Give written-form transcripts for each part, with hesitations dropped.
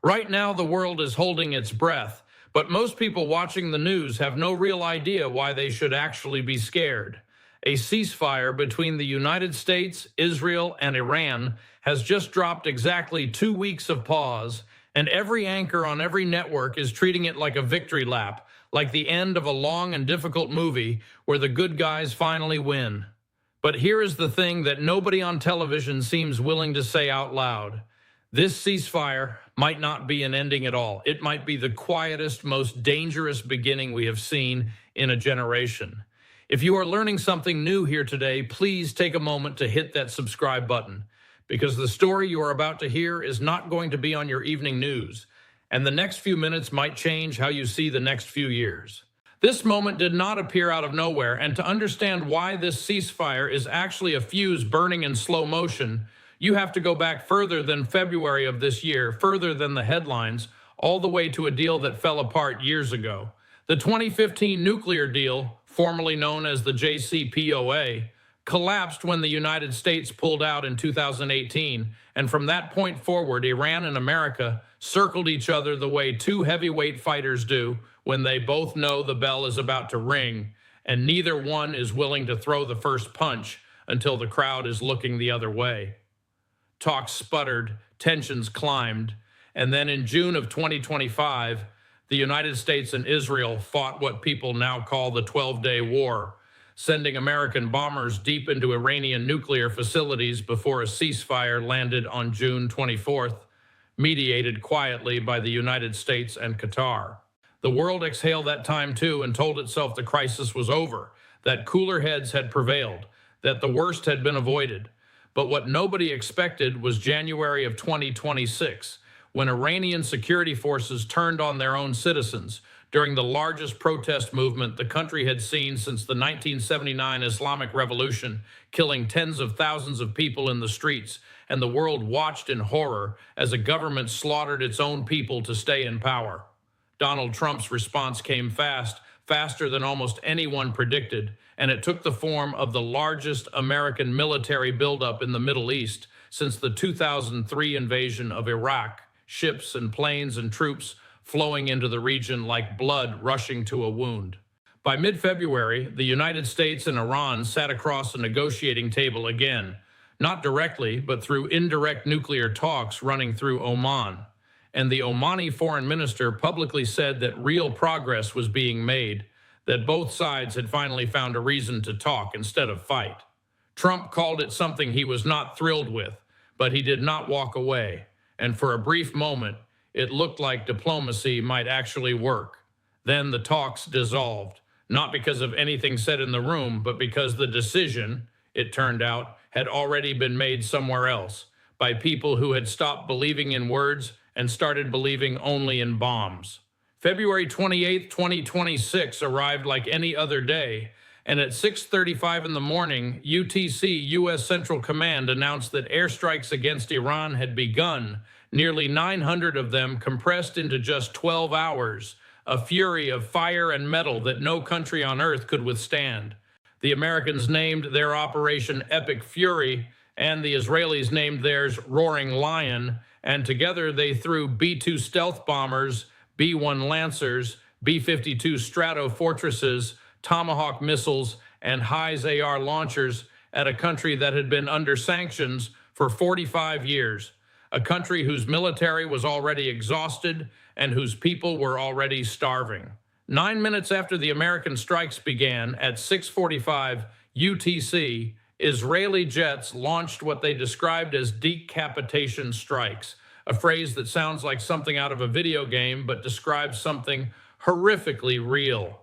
Right now, the world is holding its breath, but most people watching the news have no real idea why they should actually be scared. A ceasefire between the United States, Israel, and Iran has just dropped exactly 2 weeks of pause, and every anchor on every network is treating it like a victory lap, like the end of a long and difficult movie where the good guys finally win. But here is the thing that nobody on television seems willing to say out loud. This ceasefire might not be an ending at all. It might be the quietest, most dangerous beginning we have seen in a generation. If you are learning something new here today, please take a moment to hit that subscribe button, because the story you are about to hear is not going to be on your evening news, and the next few minutes might change how you see the next few years. This moment did not appear out of nowhere, and to understand why this ceasefire is actually a fuse burning in slow motion, you have to go back further than February of this year, further than the headlines, all the way to a deal that fell apart years ago. The 2015 nuclear deal, formerly known as the JCPOA, collapsed when the United States pulled out in 2018, and from that point forward, Iran and America circled each other the way two heavyweight fighters do when they both know the bell is about to ring, and neither one is willing to throw the first punch until the crowd is looking the other way. Talks sputtered, tensions climbed, and then in June of 2025, the United States and Israel fought what people now call the 12-day war, sending American bombers deep into Iranian nuclear facilities before a ceasefire landed on June 24th, mediated quietly by the United States and Qatar. The world exhaled that time too and told itself the crisis was over, that cooler heads had prevailed, that the worst had been avoided. But what nobody expected was January of 2026, when Iranian security forces turned on their own citizens during the largest protest movement the country had seen since the 1979 Islamic Revolution, killing tens of thousands of people in the streets, and the world watched in horror as a government slaughtered its own people to stay in power. Donald Trump's response came fast, faster than almost anyone predicted, and it took the form of the largest American military buildup in the Middle East since the 2003 invasion of Iraq, ships and planes and troops flowing into the region like blood rushing to a wound. By mid-February, the United States and Iran sat across a negotiating table again, not directly, but through indirect nuclear talks running through Oman. And the Omani foreign minister publicly said that real progress was being made, that both sides had finally found a reason to talk instead of fight. Trump called it something he was not thrilled with, but he did not walk away, and for a brief moment, it looked like diplomacy might actually work. Then the talks dissolved, not because of anything said in the room, but because the decision, it turned out, had already been made somewhere else, by people who had stopped believing in words and started believing only in bombs. February 28, 2026 arrived like any other day, and at 6:35 in the morning, UTC U.S. Central Command announced that airstrikes against Iran had begun, nearly 900 of them compressed into just 12 hours, a fury of fire and metal that no country on earth could withstand. The Americans named their operation Epic Fury, and the Israelis named theirs Roaring Lion, and together they threw B-2 stealth bombers, B-1 Lancers, B-52 Strato Fortresses, Tomahawk missiles, and Highs AR launchers at a country that had been under sanctions for 45 years, a country whose military was already exhausted and whose people were already starving. 9 minutes after the American strikes began, at 6:45 UTC, Israeli jets launched what they described as decapitation strikes, a phrase that sounds like something out of a video game but describes something horrifically real.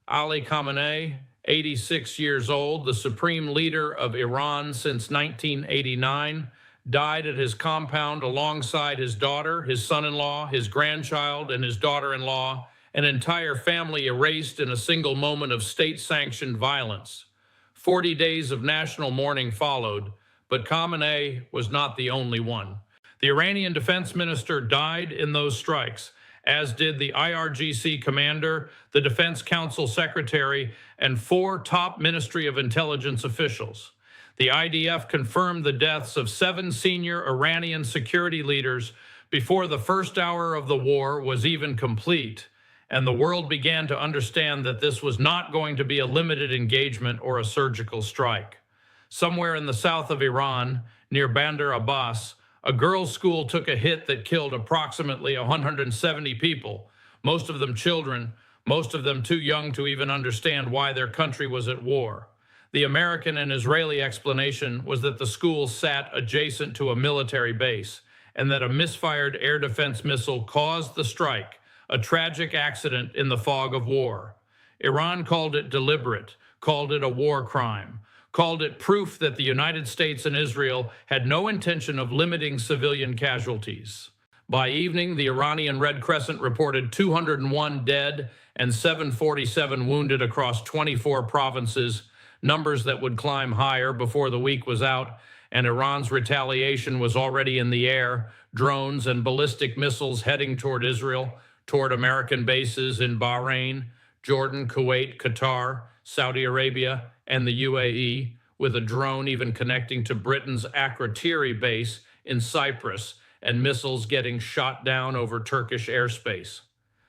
Ali Khamenei, 86 years old, the supreme leader of Iran since 1989, died at his compound alongside his daughter, his son-in-law, his grandchild, and his daughter-in-law, an entire family erased in a single moment of state-sanctioned violence. 40 days of national mourning followed, but Khamenei was not the only one. The Iranian defense minister died in those strikes, as did the IRGC commander, the Defense Council secretary, and 4 top Ministry of Intelligence officials. The IDF confirmed the deaths of 7 senior Iranian security leaders before the first hour of the war was even complete, and the world began to understand that this was not going to be a limited engagement or a surgical strike. Somewhere in the south of Iran, near Bandar Abbas, a girls' school took a hit that killed approximately 170 people, most of them children, most of them too young to even understand why their country was at war. The American and Israeli explanation was that the school sat adjacent to a military base, and that a misfired air defense missile caused the strike, a tragic accident in the fog of war. Iran called it deliberate, called it a war crime, called it proof that the United States and Israel had no intention of limiting civilian casualties. By evening, the Iranian Red Crescent reported 201 dead and 747 wounded across 24 provinces, numbers that would climb higher before the week was out, and Iran's retaliation was already in the air, drones and ballistic missiles heading toward Israel, toward American bases in Bahrain, Jordan, Kuwait, Qatar, Saudi Arabia, and the UAE, with a drone even connecting to Britain's Akrotiri base in Cyprus, and missiles getting shot down over Turkish airspace.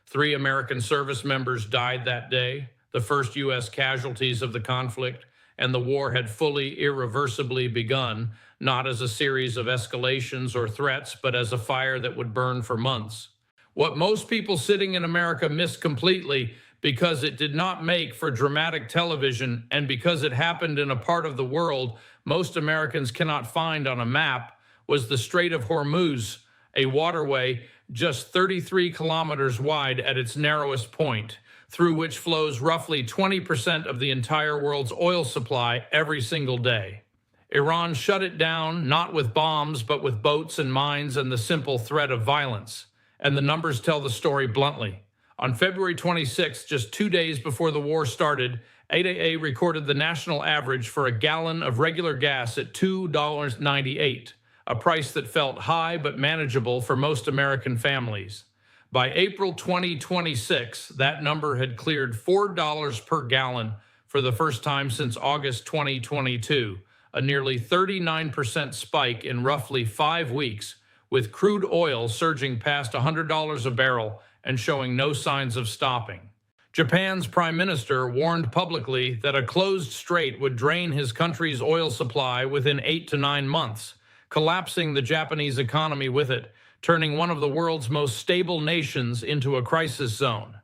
3 American service members died that day, the first U.S. casualties of the conflict, and the war had fully, irreversibly begun, not as a series of escalations or threats, but as a fire that would burn for months. What most people sitting in America missed completely, because it did not make for dramatic television and because it happened in a part of the world most Americans cannot find on a map, was the Strait of Hormuz, a waterway just 33 kilometers wide at its narrowest point, through which flows roughly 20% of the entire world's oil supply every single day. Iran shut it down, not with bombs, but with boats and mines and the simple threat of violence. And the numbers tell the story bluntly. On February 26, just 2 days before the war started, 8AA recorded the national average for a gallon of regular gas at $2.98, a price that felt high but manageable for most American families. By April 2026, that number had cleared $4 per gallon for the first time since August 2022, a nearly 39% spike in roughly 5 weeks, with crude oil surging past $100 a barrel and showing no signs of stopping. Japan's prime minister warned publicly that a closed strait would drain his country's oil supply within 8 to 9 months, collapsing the Japanese economy with it, turning one of the world's most stable nations into a crisis zone.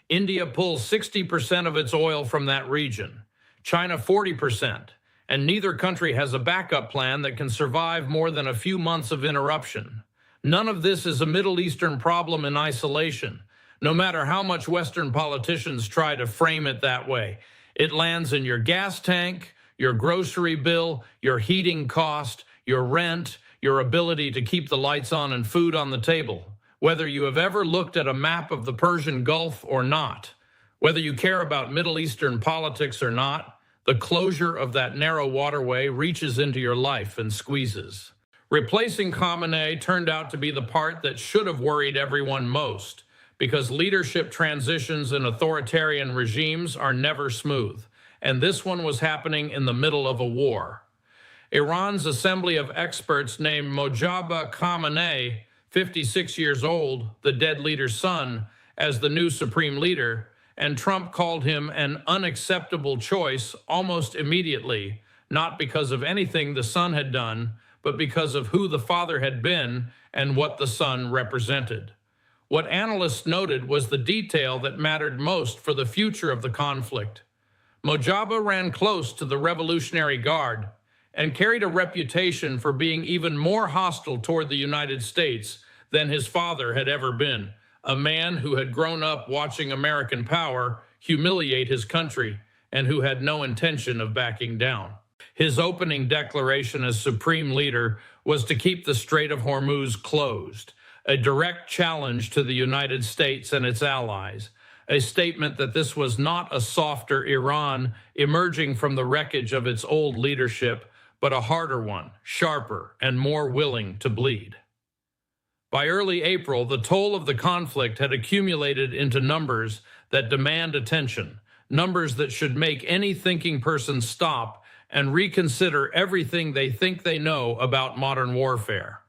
India pulls 60% of its oil from that region, China 40%, and neither country has a backup plan that can survive more than a few months of interruption. None of this is a Middle Eastern problem in isolation, no matter how much Western politicians try to frame it that way. It lands in your gas tank, your grocery bill, your heating cost, your rent, your ability to keep the lights on and food on the table. Whether you have ever looked at a map of the Persian Gulf or not, whether you care about Middle Eastern politics or not, the closure of that narrow waterway reaches into your life and squeezes. Replacing Khamenei turned out to be the part that should have worried everyone most, because leadership transitions in authoritarian regimes are never smooth, and this one was happening in the middle of a war. Iran's assembly of experts named Mojtaba Khamenei, 56 years old, the dead leader's son, as the new supreme leader, and Trump called him an unacceptable choice almost immediately, not because of anything the son had done, but because of who the father had been and what the son represented. What analysts noted was the detail that mattered most for the future of the conflict. Mojtaba ran close to the Revolutionary Guard and carried a reputation for being even more hostile toward the United States than his father had ever been, a man who had grown up watching American power humiliate his country and who had no intention of backing down. His opening declaration as supreme leader was to keep the Strait of Hormuz closed, a direct challenge to the United States and its allies, a statement that this was not a softer Iran emerging from the wreckage of its old leadership, but a harder one, sharper, and more willing to bleed. By early April, the toll of the conflict had accumulated into numbers that demand attention, numbers that should make any thinking person stop and reconsider everything they think they know about modern warfare.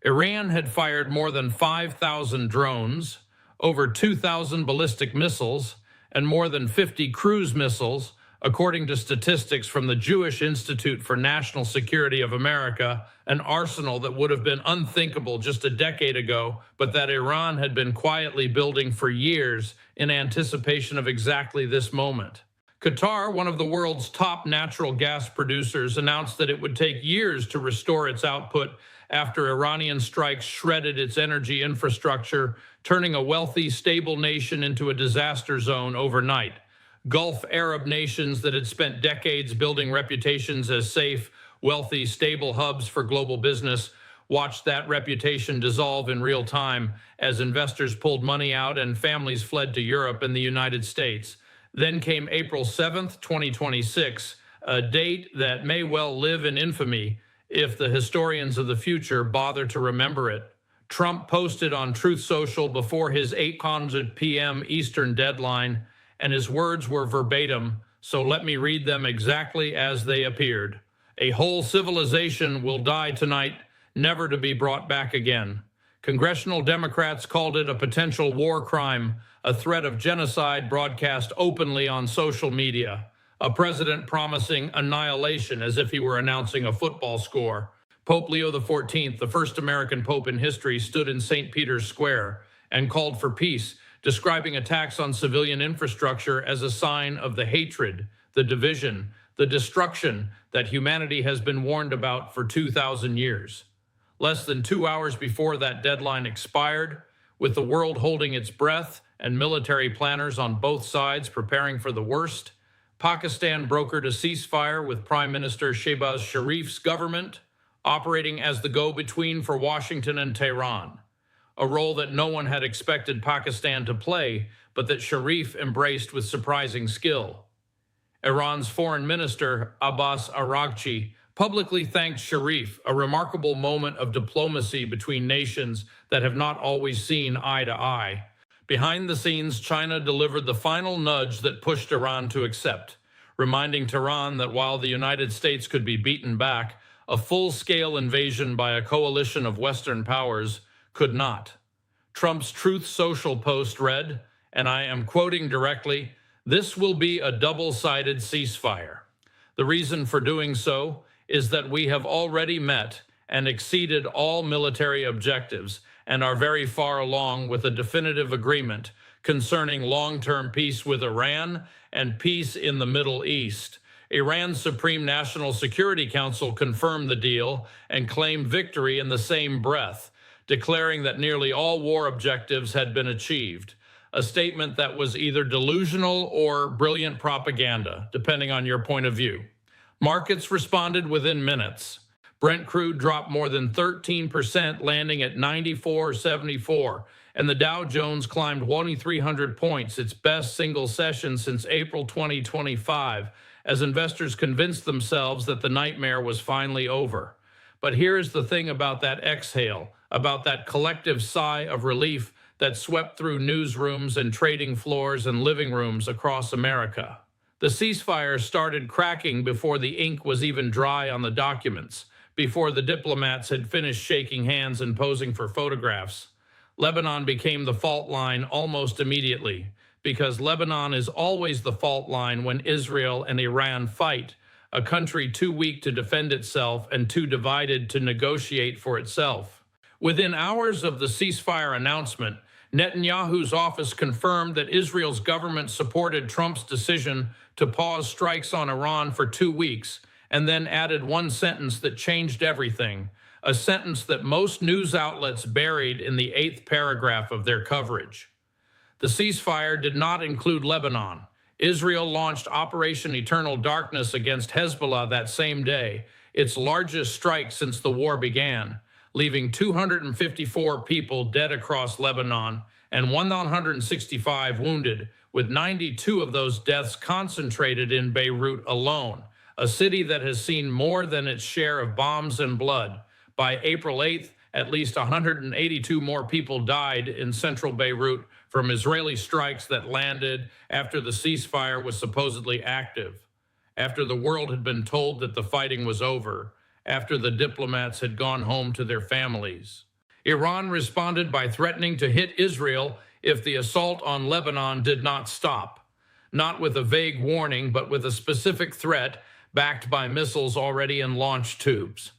Iran had fired more than 5,000 drones, over 2,000 ballistic missiles, and more than 50 cruise missiles, according to statistics from the Jewish Institute for National Security of America, an arsenal that would have been unthinkable just a decade ago, but that Iran had been quietly building for years in anticipation of exactly this moment. Qatar, one of the world's top natural gas producers, announced that it would take years to restore its output after Iranian strikes shredded its energy infrastructure, turning a wealthy, stable nation into a disaster zone overnight. Gulf Arab nations that had spent decades building reputations as safe, wealthy, stable hubs for global business watched that reputation dissolve in real time as investors pulled money out and families fled to Europe and the United States. Then came April 7th, 2026, a date that may well live in infamy if the historians of the future bother to remember it. Trump posted on Truth Social before his 8:00 p.m. Eastern deadline, and his words were verbatim, so let me read them exactly as they appeared. "A whole civilization will die tonight, never to be brought back again." Congressional Democrats called it a potential war crime, a threat of genocide broadcast openly on social media, a president promising annihilation as if he were announcing a football score. Pope Leo XIV, the first American pope in history, stood in St. Peter's Square and called for peace, describing attacks on civilian infrastructure as a sign of the hatred, the division, the destruction that humanity has been warned about for 2,000 years. Less than 2 hours before that deadline expired, with the world holding its breath and military planners on both sides preparing for the worst, Pakistan brokered a ceasefire with Prime Minister Shehbaz Sharif's government, operating as the go-between for Washington and Tehran, a role that no one had expected Pakistan to play, but that Sharif embraced with surprising skill. Iran's foreign minister, Abbas Araghchi, publicly thanked Sharif, a remarkable moment of diplomacy between nations that have not always seen eye to eye. Behind the scenes, China delivered the final nudge that pushed Iran to accept, reminding Tehran that while the United States could be beaten back, a full-scale invasion by a coalition of Western powers could not. Trump's Truth Social post read, and I am quoting directly, "This will be a double-sided ceasefire. The reason for doing so is that we have already met and exceeded all military objectives and are very far along with a definitive agreement concerning long-term peace with Iran and peace in the Middle East." Iran's Supreme National Security Council confirmed the deal and claimed victory in the same breath, declaring that nearly all war objectives had been achieved, a statement that was either delusional or brilliant propaganda, depending on your point of view. Markets responded within minutes. Brent crude dropped more than 13%, landing at 94.74, and the Dow Jones climbed 2,300 points, its best single session since April 2025, as investors convinced themselves that the nightmare was finally over. But here's the thing about that exhale, about that collective sigh of relief that swept through newsrooms and trading floors and living rooms across America. The ceasefire started cracking before the ink was even dry on the documents, before the diplomats had finished shaking hands and posing for photographs. Lebanon became the fault line almost immediately, because Lebanon is always the fault line when Israel and Iran fight, a country too weak to defend itself and too divided to negotiate for itself. Within hours of the ceasefire announcement, Netanyahu's office confirmed that Israel's government supported Trump's decision to pause strikes on Iran for 2 weeks, and then added one sentence that changed everything, a sentence that most news outlets buried in the 8th paragraph of their coverage. The ceasefire did not include Lebanon. Israel launched Operation Eternal Darkness against Hezbollah that same day, its largest strike since the war began, leaving 254 people dead across Lebanon and 165 wounded, with 92 of those deaths concentrated in Beirut alone, a city that has seen more than its share of bombs and blood. By April 8th, at least 182 more people died in central Beirut from Israeli strikes that landed after the ceasefire was supposedly active, after the world had been told that the fighting was over, after the diplomats had gone home to their families. Iran responded by threatening to hit Israel if the assault on Lebanon did not stop, not with a vague warning, but with a specific threat backed by missiles already in launch tubes.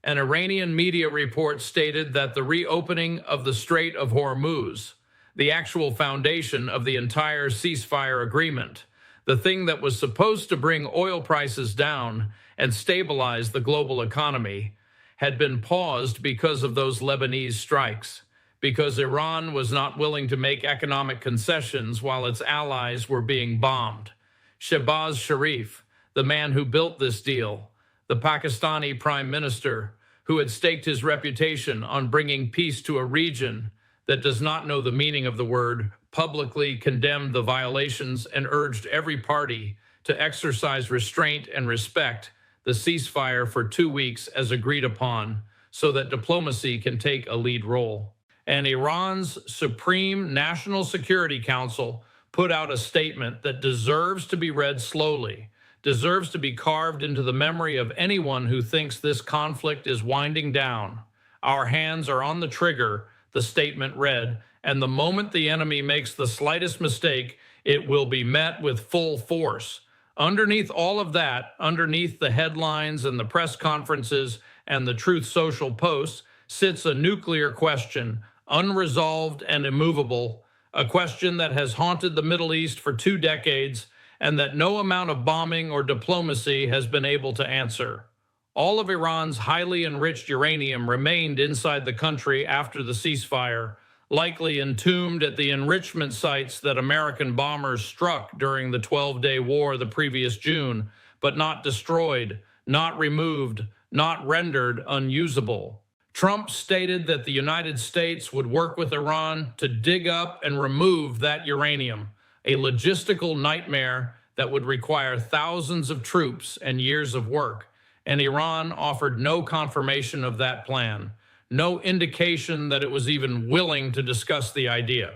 An Iranian media report stated that the reopening of the Strait of Hormuz, the actual foundation of the entire ceasefire agreement, the thing that was supposed to bring oil prices down and stabilize the global economy, had been paused because of those Lebanese strikes, because Iran was not willing to make economic concessions while its allies were being bombed. Shehbaz Sharif, the man who built this deal, the Pakistani prime minister, who had staked his reputation on bringing peace to a region that does not know the meaning of the word, publicly condemned the violations and urged every party to exercise restraint and respect the ceasefire for 2 weeks as agreed upon, so that diplomacy can take a lead role. And Iran's Supreme National Security Council put out a statement that deserves to be read slowly, deserves to be carved into the memory of anyone who thinks this conflict is winding down. Our hands are on the trigger, the statement read, and the moment the enemy makes the slightest mistake, it will be met with full force. Underneath all of that, underneath the headlines and the press conferences and the Truth Social posts, sits a nuclear question, unresolved and immovable, a question that has haunted the Middle East for 2 decades and that no amount of bombing or diplomacy has been able to answer. All of Iran's highly enriched uranium remained inside the country after the ceasefire, likely entombed at the enrichment sites that American bombers struck during the 12-day war the previous June, but not destroyed, not removed, not rendered unusable. Trump stated that the United States would work with Iran to dig up and remove that uranium, a logistical nightmare that would require thousands of troops and years of work, and Iran offered no confirmation of that plan. No indication that it was even willing to discuss the idea.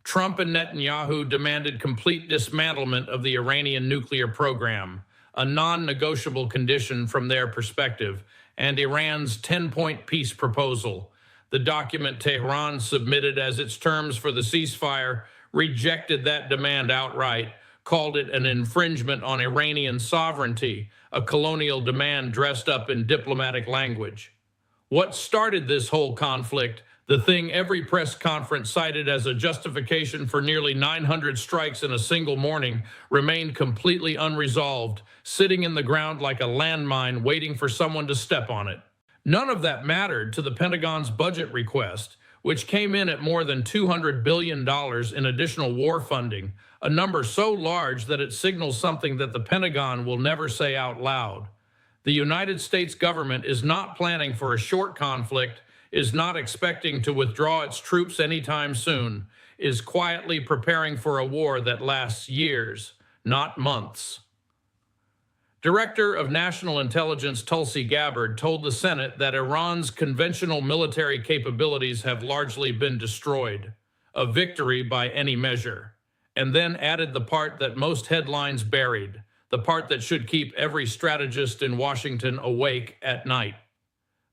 Trump and Netanyahu demanded complete dismantlement of the Iranian nuclear program, a non-negotiable condition from their perspective, and Iran's 10-point peace proposal. The document Tehran submitted as its terms for the ceasefire rejected that demand outright, called it an infringement on Iranian sovereignty, a colonial demand dressed up in diplomatic language. What started this whole conflict, the thing every press conference cited as a justification for nearly 900 strikes in a single morning, remained completely unresolved, sitting in the ground like a landmine waiting for someone to step on it. None of that mattered to the Pentagon's budget request, which came in at more than $200 billion in additional war funding, a number so large that it signals something that the Pentagon will never say out loud. The United States government is not planning for a short conflict, is not expecting to withdraw its troops anytime soon, is quietly preparing for a war that lasts years, not months. Director of National Intelligence Tulsi Gabbard told the Senate that Iran's conventional military capabilities have largely been destroyed, a victory by any measure, and then added the part that most headlines buried, the part that should keep every strategist in Washington awake at night.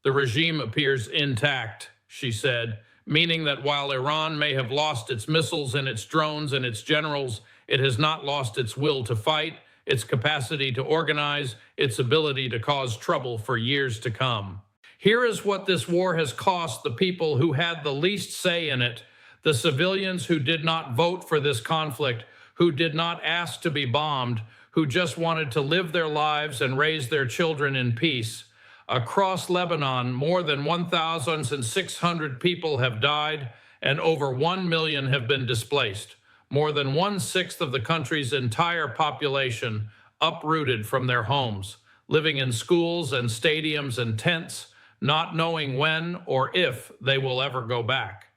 The regime appears intact, she said, meaning that while Iran may have lost its missiles and its drones and its generals, it has not lost its will to fight, its capacity to organize, its ability to cause trouble for years to come. Here is what this war has cost the people who had the least say in it, the civilians who did not vote for this conflict, who did not ask to be bombed, who just wanted to live their lives and raise their children in peace. Across Lebanon, more than 1,600 people have died and over 1 million have been displaced. More than 1/6 of the country's entire population uprooted from their homes, living in schools and stadiums and tents, not knowing when or if they will ever go back.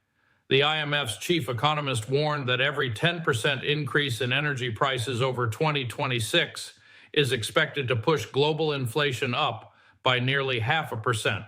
The IMF's chief economist warned that every 10% increase in energy prices over 2026 is expected to push global inflation up by nearly 0.5%,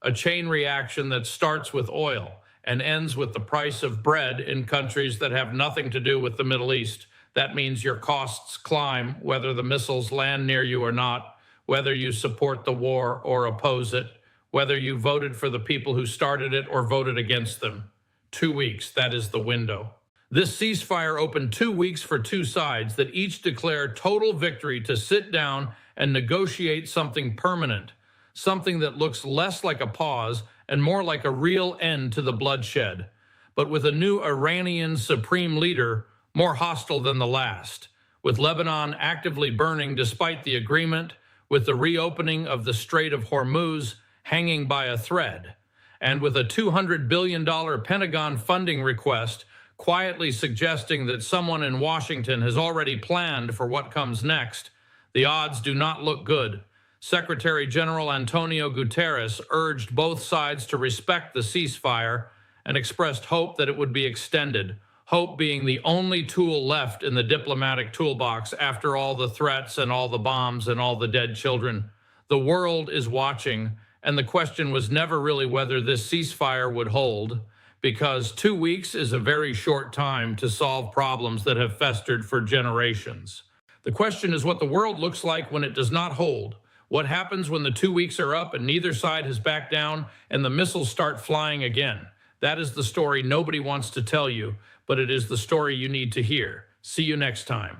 a chain reaction that starts with oil and ends with the price of bread in countries that have nothing to do with the Middle East. That means your costs climb, whether the missiles land near you or not, whether you support the war or oppose it, whether you voted for the people who started it or voted against them. 2 weeks, that is the window. This ceasefire opened 2 weeks for two sides that each declare total victory to sit down and negotiate something permanent, something that looks less like a pause and more like a real end to the bloodshed, but with a new Iranian supreme leader more hostile than the last, with Lebanon actively burning despite the agreement, with the reopening of the Strait of Hormuz hanging by a thread, and with a $200 billion Pentagon funding request quietly suggesting that someone in Washington has already planned for what comes next. The odds do not look good. Secretary General Antonio Guterres urged both sides to respect the ceasefire and expressed hope that it would be extended, hope being the only tool left in the diplomatic toolbox after all the threats and all the bombs and all the dead children. The world is watching, and the question was never really whether this ceasefire would hold, because 2 weeks is a very short time to solve problems that have festered for generations. The question is what the world looks like when it does not hold. What happens when the 2 weeks are up and neither side has backed down and the missiles start flying again? That is the story nobody wants to tell you, but it is the story you need to hear. See you next time.